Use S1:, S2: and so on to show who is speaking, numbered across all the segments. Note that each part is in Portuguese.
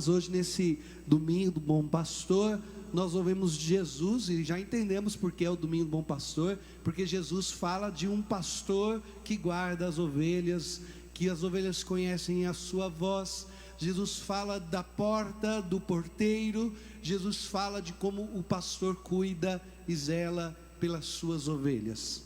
S1: Mas hoje, nesse domingo do Bom Pastor, nós ouvimos Jesus e já entendemos porque é o domingo do Bom Pastor, porque Jesus fala de um pastor que guarda as ovelhas, que as ovelhas conhecem a sua voz. Jesus fala da porta, do porteiro. Jesus fala de como o pastor cuida e zela pelas suas ovelhas.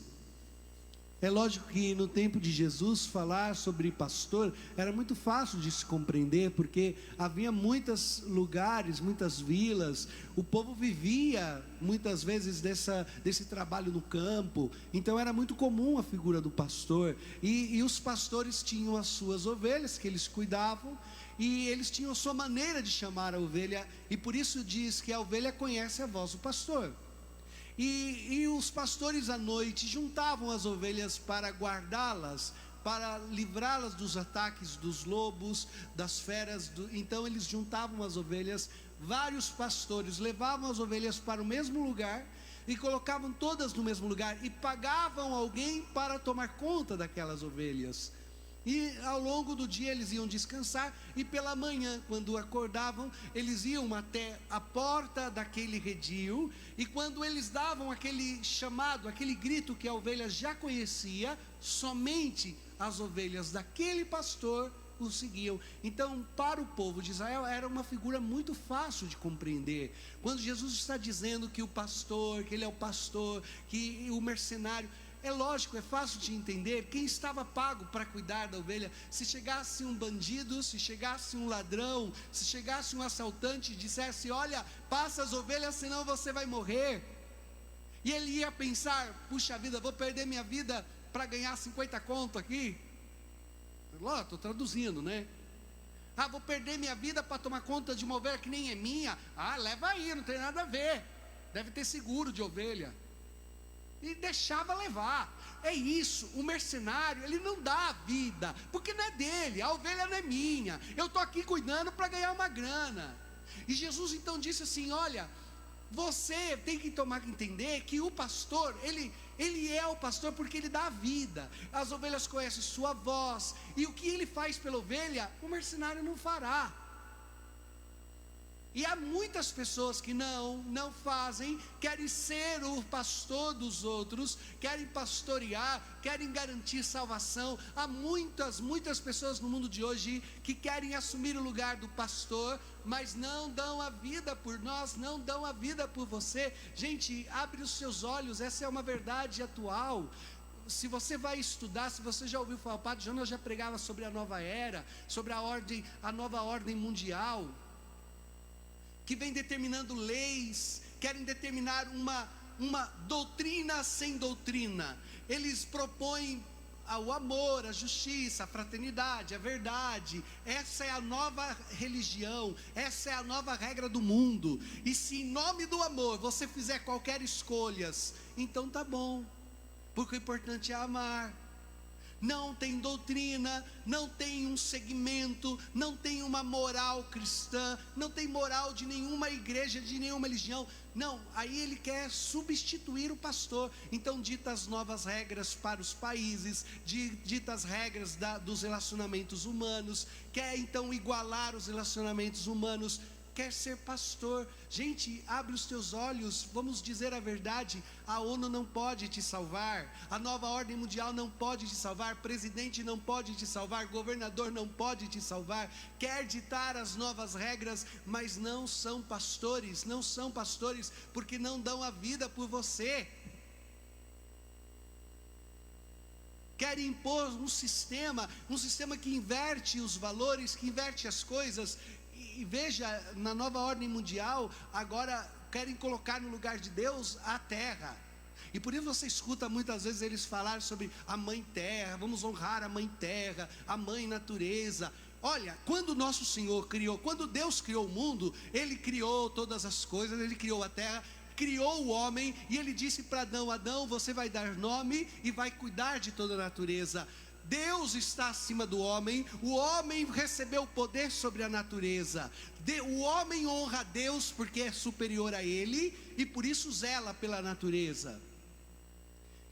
S1: É lógico que no tempo de Jesus falar sobre pastor era muito fácil de se compreender, porque havia muitos lugares, muitas vilas, o povo vivia muitas vezes desse trabalho no campo, então era muito comum a figura do pastor, e os pastores tinham as suas ovelhas que eles cuidavam, e eles tinham a sua maneira de chamar a ovelha, e por isso diz que a ovelha conhece a voz do pastor. E os pastores à noite juntavam as ovelhas para guardá-las, para livrá-las dos ataques dos lobos, das feras. Então eles juntavam as ovelhas, vários pastores levavam as ovelhas para o mesmo lugar e colocavam todas no mesmo lugar e pagavam alguém para tomar conta daquelas ovelhas. E ao longo do dia eles iam descansar, e pela manhã, quando acordavam, eles iam até a porta daquele redil, e quando eles davam aquele chamado, aquele grito que a ovelha já conhecia, somente as ovelhas daquele pastor o seguiam. Então, para o povo de Israel era uma figura muito fácil de compreender. Quando Jesus está dizendo que o pastor, que ele é o pastor, que o mercenário, é lógico, é fácil de entender. Quem estava pago para cuidar da ovelha? Se chegasse um bandido, se chegasse um ladrão, se chegasse um assaltante e dissesse: olha, passa as ovelhas, senão você vai morrer. E ele ia pensar: puxa vida, vou perder minha vida para ganhar 50 conto aqui. Estou traduzindo, né? Ah, vou perder minha vida para tomar conta de uma ovelha que nem é minha. Ah, leva aí, não tem nada a ver. Deve ter seguro de ovelha. E deixava levar. É isso, o mercenário, ele não dá a vida, porque não é dele, a ovelha não é minha, eu estou aqui cuidando para ganhar uma grana. E Jesus então disse assim: olha, você tem que entender que o pastor, ele é o pastor porque ele dá a vida. As ovelhas conhecem sua voz, e o que ele faz pela ovelha, o mercenário não fará. E há muitas pessoas que não fazem, querem ser o pastor dos outros, querem pastorear, querem garantir salvação. Há muitas pessoas no mundo de hoje que querem assumir o lugar do pastor, mas não dão a vida por nós, não dão a vida por você. Gente, abre os seus olhos, essa é uma verdade atual. Se você vai estudar, se você já ouviu falar, o Padre Jonas já pregava sobre a nova era, sobre a nova ordem mundial, que vem determinando leis, querem determinar uma doutrina sem doutrina. Eles propõem o amor, a justiça, a fraternidade, a verdade. Essa é a nova religião, essa é a nova regra do mundo. E se em nome do amor você fizer qualquer escolhas, então tá bom, porque o importante é amar. Não tem doutrina, não tem um segmento, não tem uma moral cristã, não tem moral de nenhuma igreja, de nenhuma religião. Não, aí ele quer substituir o pastor. Então dita as novas regras para os países, dita as regras dos relacionamentos humanos, quer então igualar os relacionamentos humanos, quer ser pastor. Gente, abre os teus olhos, vamos dizer a verdade. A ONU não pode te salvar, a nova ordem mundial não pode te salvar, presidente não pode te salvar, governador não pode te salvar. Quer ditar as novas regras, mas não são pastores, porque não dão a vida por você. Querem impor um sistema que inverte os valores, que inverte as coisas. E veja, na nova ordem mundial, agora querem colocar no lugar de Deus a terra. E por isso você escuta muitas vezes eles falar sobre a mãe terra, vamos honrar a mãe terra, a mãe natureza. Olha, quando o nosso Senhor criou, quando Deus criou o mundo, Ele criou todas as coisas, Ele criou a terra, criou o homem, e Ele disse para Adão: Adão, você vai dar nome e vai cuidar de toda a natureza. Deus está acima do homem, o homem recebeu poder sobre a natureza. O homem honra a Deus porque é superior a ele, e por isso zela pela natureza.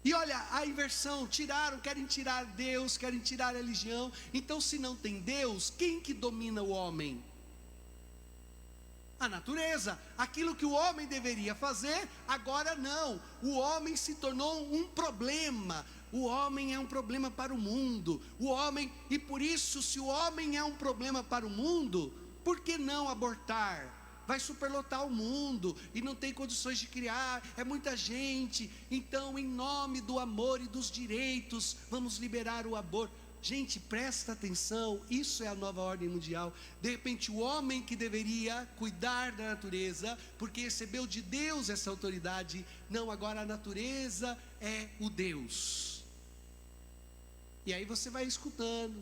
S1: E olha, a inversão, querem tirar Deus, querem tirar a religião. Então, se não tem Deus, quem que domina o homem? A natureza, aquilo que o homem deveria fazer, agora não. O homem se tornou um problema. O homem é um problema para o mundo. E por isso, se o homem é um problema para o mundo, por que não abortar? Vai superlotar o mundo e não tem condições de criar, é muita gente. Então, em nome do amor e dos direitos, vamos liberar o aborto. Gente, presta atenção, isso é a nova ordem mundial. De repente o homem que deveria cuidar da natureza, porque recebeu de Deus essa autoridade, não, agora a natureza é o Deus. E aí você vai escutando,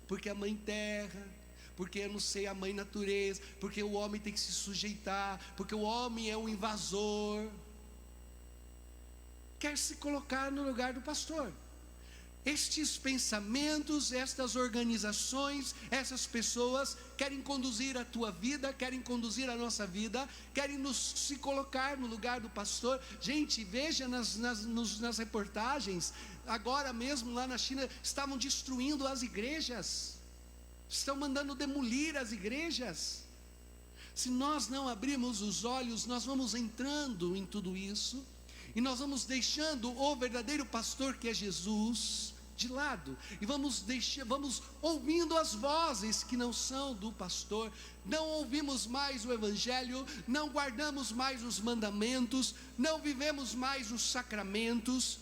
S1: porque a mãe terra, porque eu não sei, a mãe natureza, porque o homem tem que se sujeitar, porque o homem é um invasor. Quer se colocar no lugar do pastor. Estes pensamentos, estas organizações, essas pessoas querem conduzir a tua vida, querem conduzir a nossa vida, querem se colocar no lugar do pastor. Gente, veja nas reportagens, agora mesmo lá na China, estavam destruindo as igrejas, estão mandando demolir as igrejas. Se nós não abrirmos os olhos, nós vamos entrando em tudo isso, e nós vamos deixando o verdadeiro pastor, que é Jesus, de lado, e vamos ouvindo as vozes que não são do pastor, não ouvimos mais o evangelho, não guardamos mais os mandamentos, não vivemos mais os sacramentos.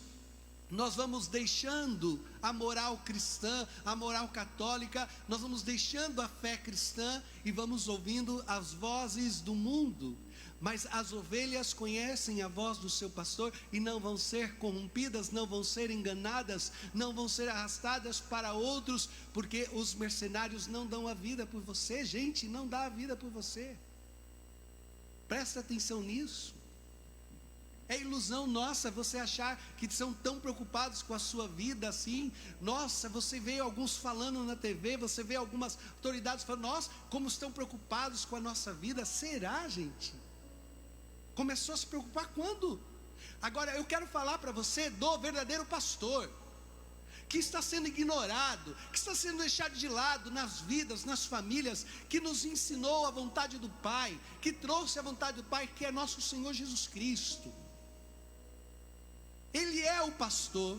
S1: Nós vamos deixando a moral cristã, a moral católica, nós vamos deixando a fé cristã e vamos ouvindo as vozes do mundo. Mas as ovelhas conhecem a voz do seu pastor e não vão ser corrompidas, não vão ser enganadas, não vão ser arrastadas para outros, porque os mercenários não dão a vida por você. Gente, não dá a vida por você. Presta atenção nisso. É ilusão nossa você achar que são tão preocupados com a sua vida assim. Nossa, você vê alguns falando na TV, você vê algumas autoridades falando, nossa, como estão preocupados com a nossa vida. Será, gente? Começou a se preocupar quando? Agora eu quero falar para você do verdadeiro pastor, que está sendo ignorado, que está sendo deixado de lado nas vidas, nas famílias, que nos ensinou a vontade do Pai, que trouxe a vontade do Pai, que é nosso Senhor Jesus Cristo. Ele é o pastor,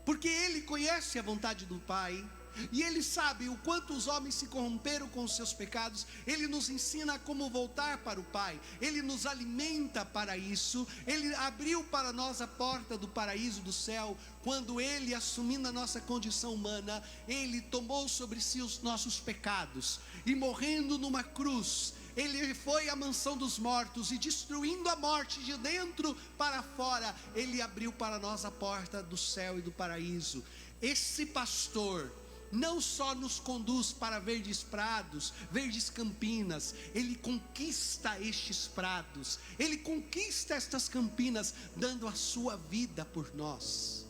S1: porque Ele conhece a vontade do Pai, e Ele sabe o quanto os homens se corromperam com os seus pecados. Ele nos ensina como voltar para o Pai, Ele nos alimenta para isso. Ele abriu para nós a porta do paraíso, do céu, quando Ele, assumindo a nossa condição humana, Ele tomou sobre si os nossos pecados, e morrendo numa cruz, Ele foi à mansão dos mortos, e destruindo a morte de dentro para fora, Ele abriu para nós a porta do céu e do paraíso. Esse pastor não só nos conduz para verdes prados, verdes campinas, Ele conquista estes prados, Ele conquista estas campinas, dando a sua vida por nós.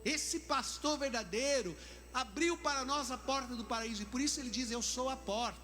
S1: Esse pastor verdadeiro abriu para nós a porta do paraíso, e por isso Ele diz, eu sou a porta.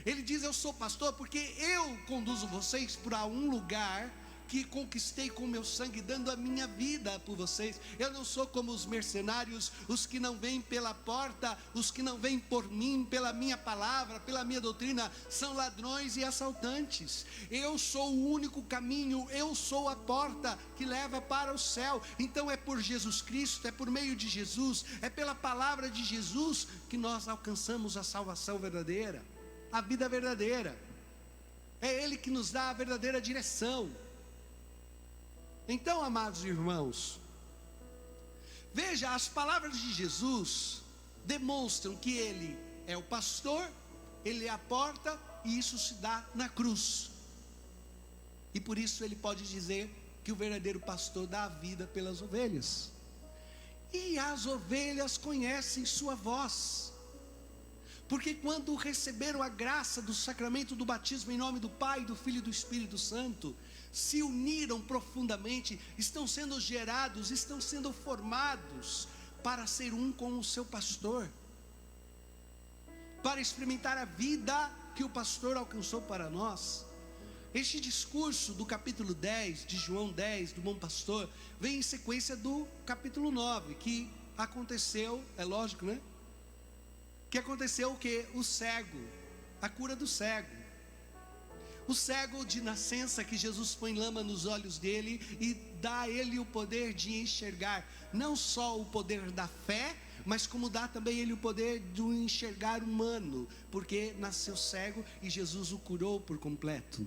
S1: Ele diz, eu sou pastor porque eu conduzo vocês para um lugar que conquistei com meu sangue, dando a minha vida por vocês. Eu não sou como os mercenários, os que não vêm pela porta, os que não vêm por mim, pela minha palavra, pela minha doutrina, são ladrões e assaltantes. Eu sou o único caminho, eu sou a porta que leva para o céu. Então é por Jesus Cristo, é por meio de Jesus, é pela palavra de Jesus que nós alcançamos a salvação verdadeira, a vida verdadeira. É Ele que nos dá a verdadeira direção. Então, amados irmãos, veja, as palavras de Jesus demonstram que Ele é o pastor, Ele é a porta, e isso se dá na cruz. E por isso Ele pode dizer que o verdadeiro pastor dá a vida pelas ovelhas, e as ovelhas conhecem sua voz, porque quando receberam a graça do sacramento do batismo em nome do Pai, do Filho e do Espírito Santo, se uniram profundamente, estão sendo gerados, estão sendo formados para ser um com o seu pastor, para experimentar a vida que o pastor alcançou para nós. Este discurso do capítulo 10, de João 10, do bom pastor, vem em sequência do capítulo 9, que aconteceu, é lógico, né? Que aconteceu o que? O cego, a cura do cego. O cego de nascença, que Jesus põe lama nos olhos dele e dá a ele o poder de enxergar, não só o poder da fé, mas como dá também ele o poder do enxergar humano, porque nasceu cego e Jesus o curou por completo.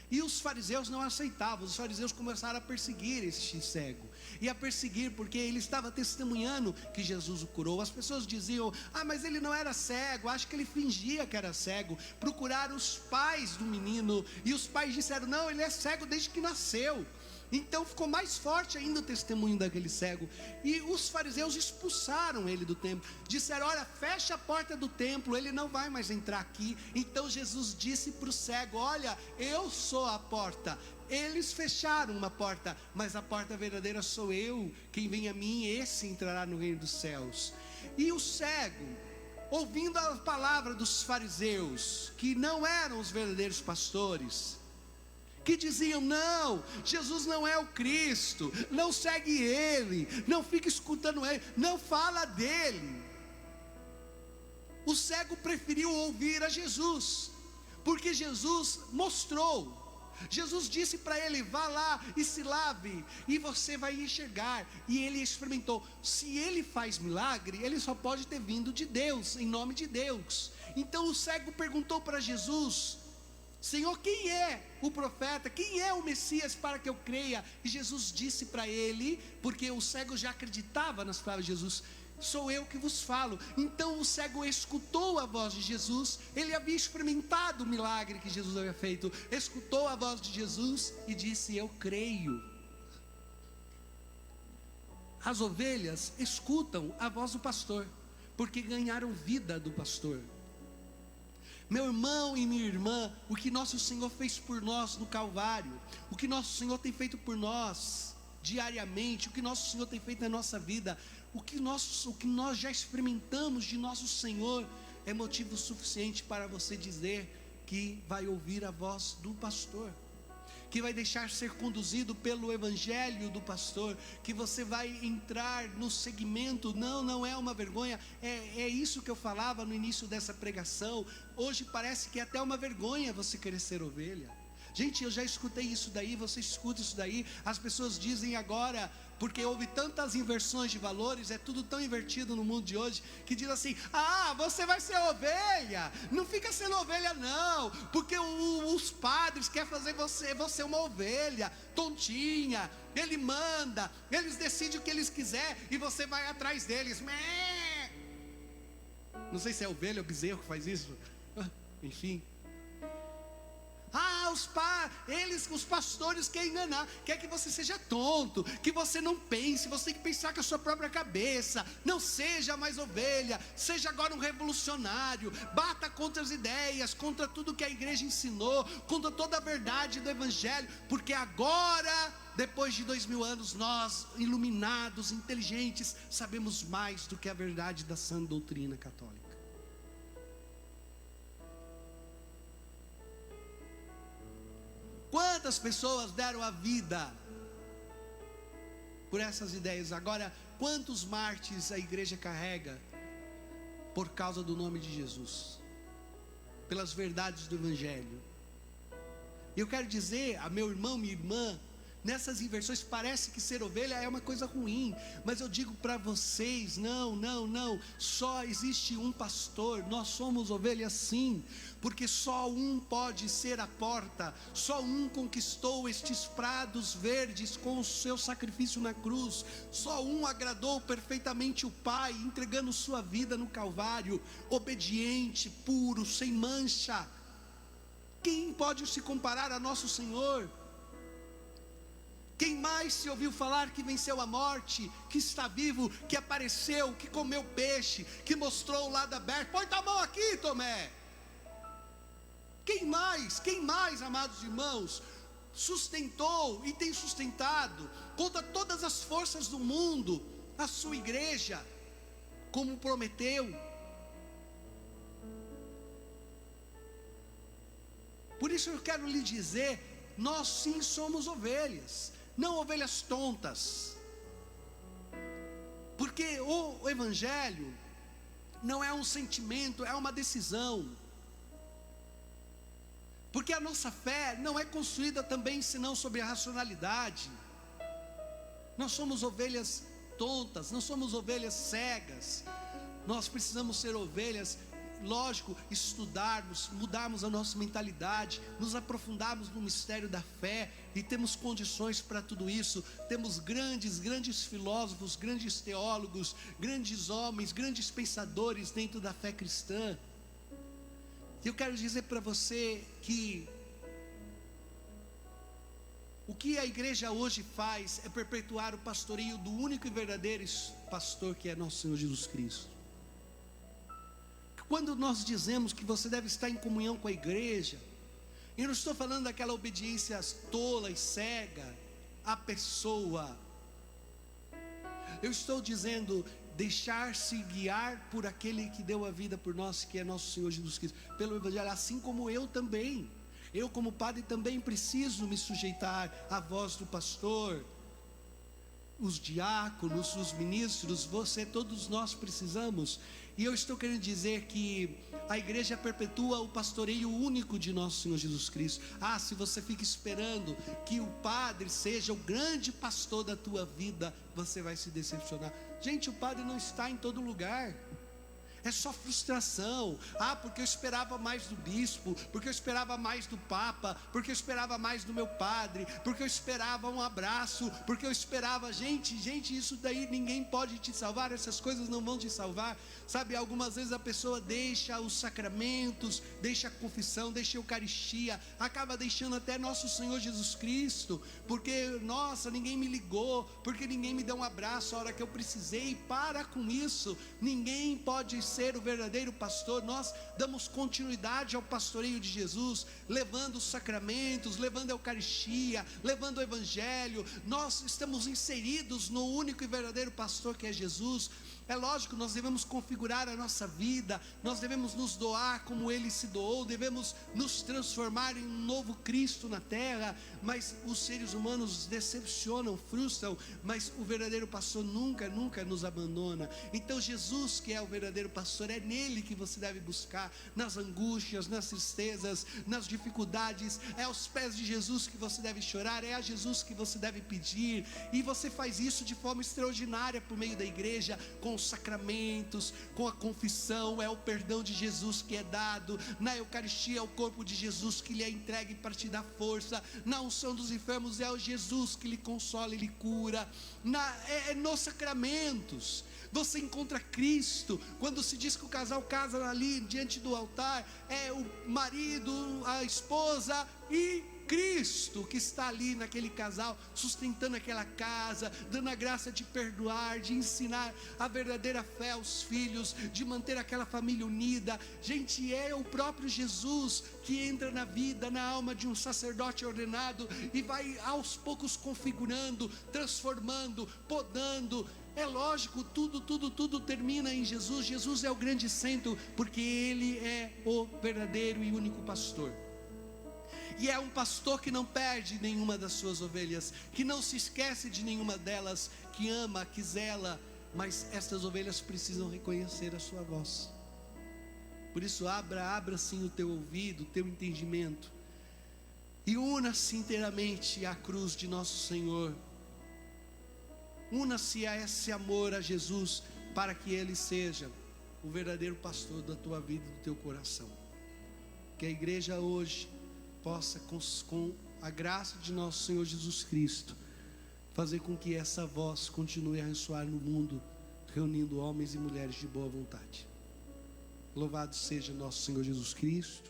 S1: E os fariseus não aceitavam, os fariseus começaram a perseguir este cego, e a perseguir porque ele estava testemunhando que Jesus o curou. As pessoas diziam: ah, mas ele não era cego, acho que ele fingia que era cego. Procuraram os pais do menino, e os pais disseram: não, ele é cego desde que nasceu. Então ficou mais forte ainda o testemunho daquele cego. E os fariseus expulsaram ele do templo. Disseram: olha, fecha a porta do templo, ele não vai mais entrar aqui. Então Jesus disse para o cego: olha, eu sou a porta. Eles fecharam uma porta, mas a porta verdadeira sou eu. Quem vem a mim, esse entrará no reino dos céus. E o cego, ouvindo a palavra dos fariseus, que não eram os verdadeiros pastores, que diziam: não, Jesus não é o Cristo, não segue Ele, não fica escutando Ele, não fala dele. O cego preferiu ouvir a Jesus, porque Jesus mostrou. Jesus disse para ele: vá lá e se lave, e você vai enxergar. E ele experimentou. Se ele faz milagre, ele só pode ter vindo de Deus, em nome de Deus. Então o cego perguntou para Jesus: Senhor, quem é o profeta? Quem é o Messias para que eu creia? E Jesus disse para ele, porque o cego já acreditava nas palavras de Jesus: sou eu que vos falo. Então o cego escutou a voz de Jesus. Ele havia experimentado o milagre que Jesus havia feito. Escutou a voz de Jesus e disse: eu creio. As ovelhas escutam a voz do pastor, porque ganharam vida do pastor. Meu irmão e minha irmã, o que nosso Senhor fez por nós no Calvário, o que nosso Senhor tem feito por nós diariamente, o que nosso Senhor tem feito na nossa vida, o que nós já experimentamos de nosso Senhor, é motivo suficiente para você dizer que vai ouvir a voz do pastor, que vai deixar ser conduzido pelo evangelho do pastor, que você vai entrar no segmento. Não é uma vergonha, é isso que eu falava no início dessa pregação. Hoje parece que é até uma vergonha você querer ser ovelha. Gente, eu já escutei isso daí, você escuta isso daí. As pessoas dizem agora, porque houve tantas inversões de valores, é tudo tão invertido no mundo de hoje, que diz assim: ah, você vai ser ovelha, não fica sendo ovelha não, porque os padres querem fazer você uma ovelha, tontinha, ele manda, eles decidem o que eles quiserem, e você vai atrás deles. Não sei se é ovelha ou bezerro que faz isso, enfim. Ah, os pastores querem enganar, quer que você seja tonto, que você não pense, você tem que pensar com a sua própria cabeça. Não seja mais ovelha, seja agora um revolucionário, bata contra as ideias, contra tudo que a igreja ensinou, contra toda a verdade do evangelho, porque agora, depois de 2000 anos, nós, iluminados, inteligentes, sabemos mais do que a verdade da sã doutrina católica. Quantas pessoas deram a vida por essas ideias? Agora, quantos mártires a igreja carrega por causa do nome de Jesus, pelas verdades do evangelho? E eu quero dizer a meu irmão, minha irmã, nessas inversões parece que ser ovelha é uma coisa ruim, mas eu digo para vocês: não, só existe um pastor, nós somos ovelhas sim, porque só um pode ser a porta, só um conquistou estes prados verdes com o seu sacrifício na cruz, só um agradou perfeitamente o Pai, entregando sua vida no Calvário, obediente, puro, sem mancha. Quem pode se comparar a nosso Senhor? Quem mais se ouviu falar que venceu a morte, que está vivo, que apareceu, que comeu peixe, que mostrou o lado aberto? Põe tua mão aqui, Tomé. Quem mais, amados irmãos, sustentou e tem sustentado contra todas as forças do mundo a sua igreja, como prometeu? Por isso eu quero lhe dizer: nós sim somos ovelhas, não ovelhas tontas, porque o evangelho não é um sentimento, é uma decisão. Porque a nossa fé não é construída também senão sobre a racionalidade. Nós somos ovelhas tontas, não somos ovelhas cegas. Nós precisamos ser ovelhas, lógico, estudarmos, mudarmos a nossa mentalidade, nos aprofundarmos no mistério da fé, e temos condições para tudo isso. Temos grandes filósofos, grandes teólogos, grandes homens, grandes pensadores dentro da fé cristã. Eu quero dizer para você que o que a igreja hoje faz é perpetuar o pastoreio do único e verdadeiro pastor, que é nosso Senhor Jesus Cristo. Quando nós dizemos que você deve estar em comunhão com a igreja, eu não estou falando daquela obediência tola e cega à pessoa. Eu estou dizendo deixar-se guiar por aquele que deu a vida por nós, que é nosso Senhor Jesus Cristo, pelo Evangelho, assim como eu também. Eu, como padre, também preciso me sujeitar à voz do pastor, os diáconos, os ministros, todos nós precisamos. E eu estou querendo dizer que a igreja perpetua o pastoreio único de nosso Senhor Jesus Cristo. Se você fica esperando que o padre seja o grande pastor da tua vida, você vai se decepcionar. Gente, o padre não está em todo lugar. É só frustração. Porque eu esperava mais do bispo, porque eu esperava mais do papa, porque eu esperava mais do meu padre, porque eu esperava um abraço, porque eu esperava... Gente, isso daí ninguém pode te salvar. Essas coisas não vão te salvar. Sabe, algumas vezes a pessoa deixa os sacramentos, deixa a confissão, deixa a Eucaristia, acaba deixando até nosso Senhor Jesus Cristo, porque, nossa, ninguém me ligou, porque ninguém me deu um abraço a hora que eu precisei. Para com isso. Ninguém pode ser o verdadeiro pastor. Nós damos continuidade ao pastoreio de Jesus, levando os sacramentos, levando a Eucaristia, levando o Evangelho. Nós estamos inseridos no único e verdadeiro pastor, que é Jesus. É lógico, nós devemos configurar a nossa vida, nós devemos nos doar como Ele se doou, devemos nos transformar em um novo Cristo na terra. Mas os seres humanos decepcionam, frustram, mas o verdadeiro pastor nunca nos abandona. Então Jesus, que é o verdadeiro pastor, é nele que você deve buscar, nas angústias, nas tristezas, nas dificuldades. É aos pés de Jesus que você deve chorar, é a Jesus que você deve pedir. E você faz isso de forma extraordinária por meio da igreja, com os sacramentos, com a confissão. É o perdão de Jesus que é dado na Eucaristia, é o corpo de Jesus que lhe é entregue para te dar força. Na unção dos enfermos é o Jesus que lhe consola e lhe cura. Nos sacramentos você encontra Cristo. Quando se diz que o casal casa ali diante do altar, é o marido, a esposa e Cristo que está ali naquele casal, sustentando aquela casa, dando a graça de perdoar, de ensinar a verdadeira fé aos filhos, de manter aquela família unida. Gente, é o próprio Jesus que entra na vida, na alma de um sacerdote ordenado e vai aos poucos configurando, transformando, podando. É lógico, tudo termina em Jesus. Jesus é o grande centro, porque Ele é o verdadeiro e único pastor. E é um pastor que não perde nenhuma das suas ovelhas, que não se esquece de nenhuma delas, que ama, que zela. Mas estas ovelhas precisam reconhecer a sua voz. Por isso abra sim o teu ouvido, o teu entendimento, e una-se inteiramente à cruz de nosso Senhor. Una-se a esse amor a Jesus, para que Ele seja o verdadeiro pastor da tua vida e do teu coração. Que a igreja hoje possa, com a graça de nosso Senhor Jesus Cristo, fazer com que essa voz continue a ressoar no mundo, reunindo homens e mulheres de boa vontade. Louvado seja nosso Senhor Jesus Cristo.